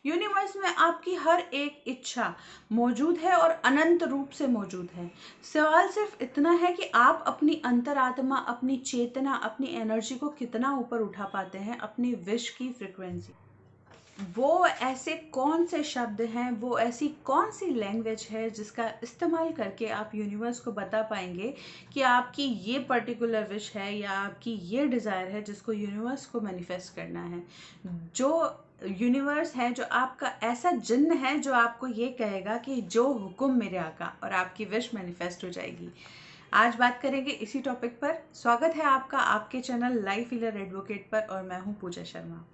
Universe में आपकी हर एक इच्छा मौजूद है और अनंत रूप से मौजूद है। सवाल सिर्फ इतना है कि आप अपनी अंतरात्मा, अपनी चेतना, अपनी एनर्जी को कितना ऊपर उठा पाते हैं, अपनी विश की फ्रिक्वेंसी। वो ऐसे कौन से शब्द हैं, वो ऐसी कौन सी लैंग्वेज है जिसका इस्तेमाल करके आप यूनिवर्स को बता पाएंगे कि आपकी ये पर्टिकुलर विश है या आपकी ये डिज़ायर है जिसको यूनिवर्स को मैनिफेस्ट करना है। जो यूनिवर्स है, जो आपका ऐसा जिन्न है जो आपको ये कहेगा कि जो हुक्म मेरे आका, और आपकी विश मैनिफेस्ट हो जाएगी। आज बात करेंगे इसी टॉपिक पर। स्वागत है आपका आपके चैनल लाइफ हीलर एडवोकेट पर, और मैं हूँ पूजा शर्मा।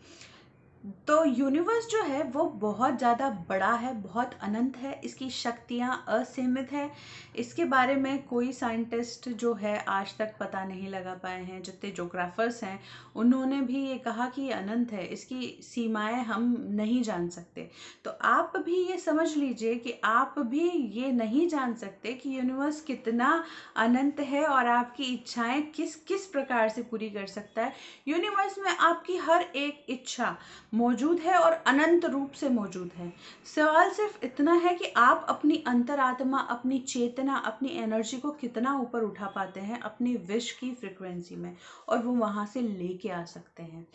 तो यूनिवर्स जो है वो बहुत ज़्यादा बड़ा है, बहुत अनंत है, इसकी शक्तियाँ असीमित है। इसके बारे में कोई साइंटिस्ट जो है आज तक पता नहीं लगा पाए हैं। जितने ज्योग्राफर्स हैं उन्होंने भी ये कहा कि ये अनंत है, इसकी सीमाएं हम नहीं जान सकते। तो आप भी ये समझ लीजिए कि आप भी ये नहीं जान सकते कि यूनिवर्स कितना अनंत है और आपकी इच्छाएं किस किस प्रकार से पूरी कर सकता है। यूनिवर्स में आपकी हर एक इच्छा मौजूद है और अनंत रूप से मौजूद है। सवाल सिर्फ इतना है कि आप अपनी अंतरात्मा, अपनी चेतना, अपनी एनर्जी को कितना ऊपर उठा पाते हैं अपनी विश की फ्रिक्वेंसी में, और वो वहां से लेके आ सकते हैं।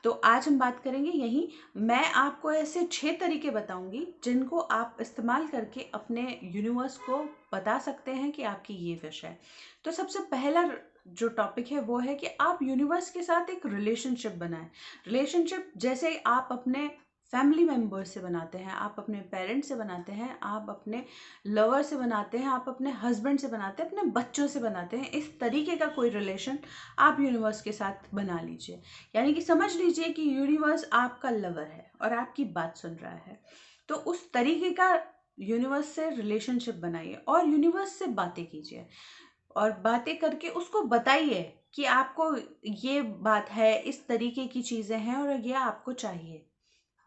तो आज हम बात करेंगे यही। मैं आपको ऐसे 6 तरीके बताऊंगी जिनको आप इस्तेमाल करके अपने यूनिवर्स को बता सकते हैं कि आपकी ये विश है। तो सबसे पहला जो टॉपिक है वो है कि आप यूनिवर्स के साथ एक रिलेशनशिप बनाएं। रिलेशनशिप जैसे आप अपने फैमिली मेम्बर्स से बनाते हैं, आप अपने पेरेंट्स से बनाते हैं, आप अपने लवर से बनाते हैं, आप अपने हस्बैंड से बनाते हैं, अपने बच्चों से बनाते हैं। इस तरीके का कोई रिलेशन आप यूनिवर्स के साथ बना लीजिए। यानी कि समझ लीजिए कि यूनिवर्स आपका लवर है और आपकी बात सुन रहा है। तो उस तरीके का यूनिवर्स से रिलेशनशिप बनाइए और यूनिवर्स से बातें कीजिए, और बातें करके उसको बताइए कि आपको ये बात है, इस तरीके की चीज़ें हैं और ये आपको चाहिए।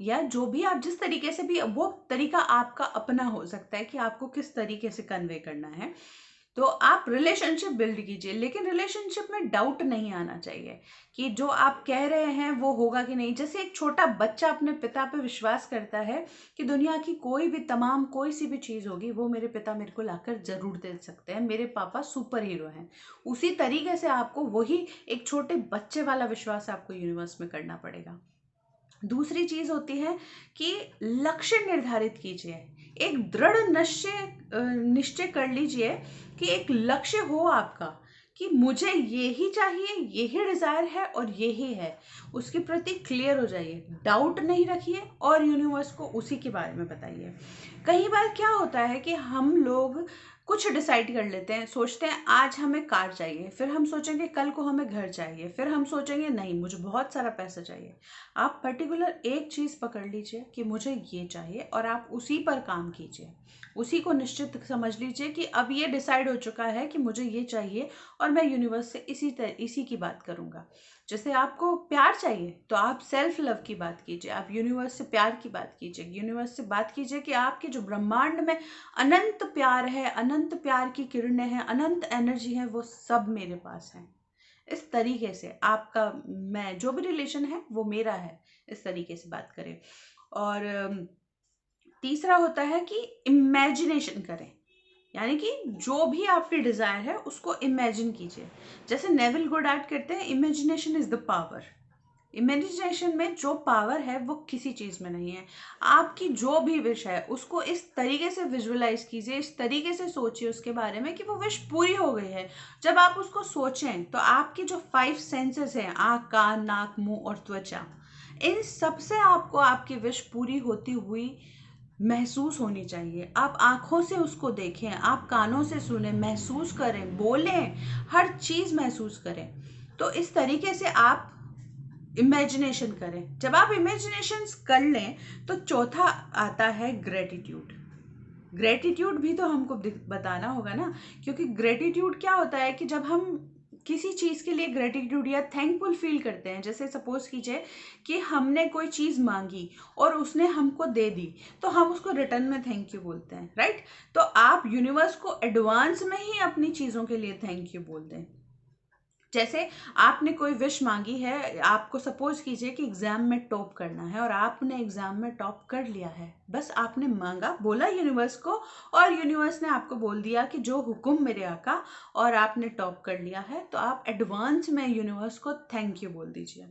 या जो भी आप जिस तरीके से भी, वो तरीका आपका अपना हो सकता है कि आपको किस तरीके से कन्वे करना है। तो आप रिलेशनशिप बिल्ड कीजिए, लेकिन रिलेशनशिप में डाउट नहीं आना चाहिए कि जो आप कह रहे हैं वो होगा कि नहीं। जैसे एक छोटा बच्चा अपने पिता पे विश्वास करता है कि दुनिया की कोई भी तमाम कोई सी भी चीज़ होगी वो मेरे पिता मेरे को लाकर जरूर दे सकते हैं, मेरे पापा सुपर हीरो हैं। उसी तरीके से आपको वही एक छोटे बच्चे वाला विश्वास आपको यूनिवर्स में करना पड़ेगा। दूसरी चीज होती है कि लक्ष्य निर्धारित कीजिए। एक दृढ़ निश्चय कर लीजिए कि एक लक्ष्य हो आपका कि मुझे ये ही चाहिए, ये ही डिजायर है और ये ही है। उसके प्रति क्लियर हो जाइए, डाउट नहीं रखिए और यूनिवर्स को उसी के बारे में बताइए। कई बार क्या होता है कि हम लोग कुछ डिसाइड कर लेते हैं, सोचते हैं आज हमें कार चाहिए, फिर हम सोचेंगे कल को हमें घर चाहिए, फिर हम सोचेंगे नहीं मुझे बहुत सारा पैसा चाहिए। आप पर्टिकुलर एक चीज़ पकड़ लीजिए कि मुझे ये चाहिए और आप उसी पर काम कीजिए। उसी को निश्चित समझ लीजिए कि अब ये डिसाइड हो चुका है कि मुझे ये चाहिए और मैं यूनिवर्स से इसी की बात करूंगा। जैसे आपको प्यार चाहिए तो आप सेल्फ लव की बात कीजिए, आप यूनिवर्स से प्यार की बात कीजिए। यूनिवर्स से बात कीजिए कि आपके जो ब्रह्मांड में अनंत प्यार है, अनंत प्यार की किरणें हैं, अनंत एनर्जी है, वो सब मेरे पास है। इस तरीके से आपका, मैं जो भी रिलेशन है वो मेरा है, इस तरीके से बात करें। और तीसरा होता है कि इमेजिनेशन करें। यानी कि जो भी आपकी डिजायर है उसको इमेजिन कीजिए। जैसे नेविल गोडार्ड कहते हैं, imagination is the power. Imagination में जो पावर है वो किसी चीज में नहीं है। आपकी जो भी विश है उसको इस तरीके से विजुअलाइज कीजिए, इस तरीके से सोचिए उसके बारे में कि वो विश पूरी हो गई है। जब आप उसको सोचें तो आपकी जो 5 सेंसेस हैं, आँख, कान, नाक, मुंह और त्वचा, इन सब से आपको आपकी विश पूरी होती हुई महसूस होनी चाहिए। आप आंखों से उसको देखें, आप कानों से सुने, महसूस करें, बोलें, हर चीज महसूस करें। तो इस तरीके से आप इमेजिनेशन करें। जब आप इमेजिनेशन कर लें तो चौथा आता है ग्रेटिट्यूड। ग्रेटिट्यूड भी तो हमको बताना होगा ना, क्योंकि ग्रेटिट्यूड क्या होता है कि जब हम किसी चीज के लिए ग्रेटिट्यूड या थैंकफुल फील करते हैं, जैसे सपोज कीजिए कि हमने कोई चीज मांगी और उसने हमको दे दी, तो हम उसको रिटर्न में थैंक यू बोलते हैं, राइट। तो आप यूनिवर्स को एडवांस में ही अपनी चीजों के लिए थैंक यू बोल दें। जैसे आपने कोई विश मांगी है, आपको सपोज कीजिए कि एग्जाम में टॉप करना है और आपने एग्जाम में टॉप कर लिया है। बस आपने मांगा, बोला यूनिवर्स को, और यूनिवर्स ने आपको बोल दिया कि जो हुक्म मेरे आका, और आपने टॉप कर लिया है। तो आप एडवांस में यूनिवर्स को थैंक यू बोल दीजिए।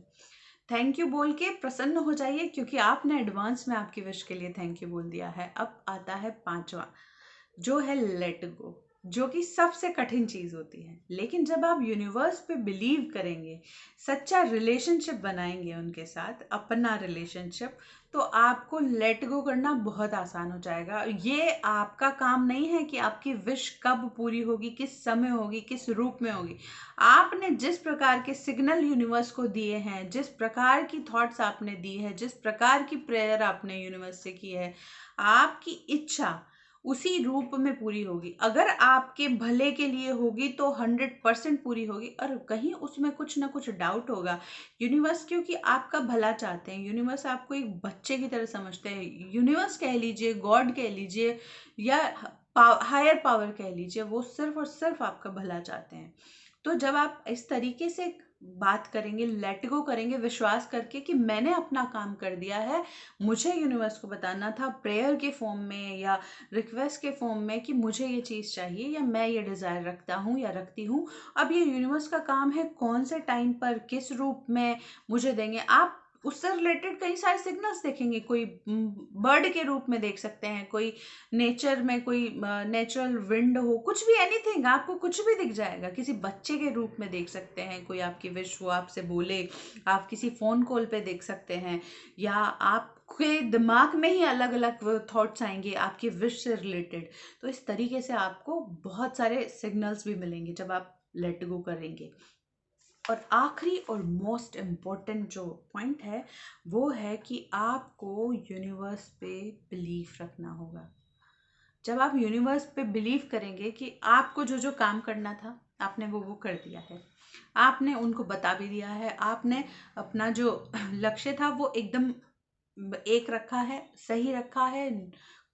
थैंक यू बोल के प्रसन्न हो जाइए, क्योंकि आपने एडवांस में आपकी विश के लिए थैंक यू बोल दिया है। अब आता है पांचवा, जो है लेट गो, जो कि सबसे कठिन चीज होती है। लेकिन जब आप यूनिवर्स पे बिलीव करेंगे, सच्चा रिलेशनशिप बनाएंगे उनके साथ, अपना रिलेशनशिप, तो आपको लेट गो करना बहुत आसान हो जाएगा। ये आपका काम नहीं है कि आपकी विश कब पूरी होगी, किस समय होगी, किस रूप में होगी। आपने जिस प्रकार के सिग्नल यूनिवर्स को दिए हैं, जिस प्रकार की थॉट्स आपने दी है, जिस प्रकार की प्रेयर आपने यूनिवर्स से की है, आपकी इच्छा उसी रूप में पूरी होगी। अगर आपके भले के लिए होगी तो 100% पूरी होगी, और कहीं उसमें कुछ ना कुछ डाउट होगा। यूनिवर्स क्योंकि आपका भला चाहते हैं, यूनिवर्स आपको एक बच्चे की तरह समझते हैं। यूनिवर्स कह लीजिए, गॉड कह लीजिए, या हायर पावर कह लीजिए, वो सिर्फ और सिर्फ आपका भला चाहते हैं। तो जब आप इस तरीके से बात करेंगे, लेट गो करेंगे, विश्वास करके कि मैंने अपना काम कर दिया है, मुझे यूनिवर्स को बताना था प्रेयर के फॉर्म में या रिक्वेस्ट के फॉर्म में कि मुझे ये चीज़ चाहिए, या मैं ये डिज़ायर रखता हूँ या रखती हूँ। अब ये यूनिवर्स का काम है कौन से टाइम पर किस रूप में मुझे देंगे। आप उससे रिलेटेड कई सारे सिग्नल्स देखेंगे। कोई बर्ड के रूप में देख सकते हैं, कोई नेचर में कोई नेचुरल विंड हो, कुछ भी, एनीथिंग, आपको कुछ भी दिख जाएगा। किसी बच्चे के रूप में देख सकते हैं, कोई आपकी विश वो आपसे बोले। आप किसी फोन कॉल पे देख सकते हैं, या आपके दिमाग में ही अलग अलग थॉट्स आएंगे आपकी विश से रिलेटेड। तो इस तरीके से आपको बहुत सारे सिग्नल्स भी मिलेंगे जब आप लेट गो करेंगे। और आखिरी और मोस्ट इम्पॉर्टेंट जो पॉइंट है, वो है कि आपको यूनिवर्स पे बिलीफ रखना होगा। जब आप यूनिवर्स पे बिलीव करेंगे कि आपको जो जो काम करना था, आपने वो कर दिया है, आपने उनको बता भी दिया है, आपने अपना जो लक्ष्य था वो एकदम एक रखा है, सही रखा है,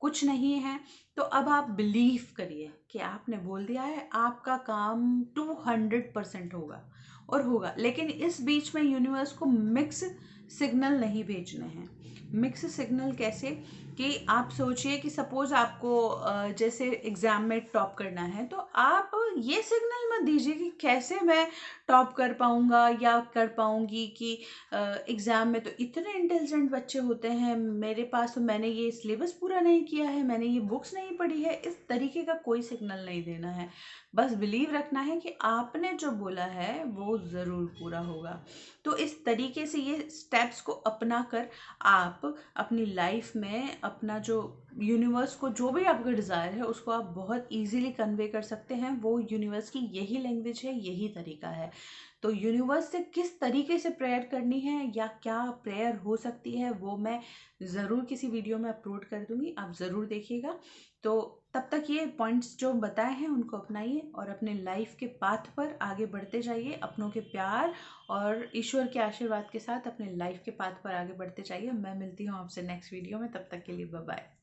कुछ नहीं है। तो अब आप बिलीव करिए कि आपने बोल दिया है, आपका काम 200% होगा और होगा। लेकिन इस बीच में यूनिवर्स को मिक्स सिग्नल नहीं भेजने हैं। मिक्स सिग्नल कैसे, कि आप सोचिए कि सपोज आपको जैसे एग्जाम में टॉप करना है, तो आप ये सिग्नल मत दीजिए कि कैसे मैं टॉप कर पाऊंगा या कर पाऊंगी, कि एग्जाम में तो इतने इंटेलिजेंट बच्चे होते हैं मेरे पास, तो मैंने ये सिलेबस पूरा नहीं किया है, मैंने ये बुक्स नहीं पढ़ी है। इस तरीके का कोई सिग्नल नहीं देना है। बस बिलीव रखना है कि आपने जो बोला है वो ज़रूर पूरा होगा। तो इस तरीके से ये स्टेप्स को अपना कर आप अपनी लाइफ में अपना जो यूनिवर्स को जो भी आपका डिज़ायर है उसको आप बहुत इजीली कन्वे कर सकते हैं। वो यूनिवर्स की यही लैंग्वेज है, यही तरीका है। तो यूनिवर्स से किस तरीके से प्रेयर करनी है या क्या प्रेयर हो सकती है, वो मैं ज़रूर किसी वीडियो में अपलोड कर दूंगी, आप ज़रूर देखिएगा। तो तब तक ये पॉइंट्स जो बताए हैं उनको अपनाइए और अपने लाइफ के पाथ पर आगे बढ़ते जाइए। अपनों के प्यार और ईश्वर के आशीर्वाद के साथ अपने लाइफ के पाथ पर आगे बढ़ते जाइए। मैं मिलती हूँ आपसे नेक्स्ट वीडियो में, तब तक के लिए बाय बाय।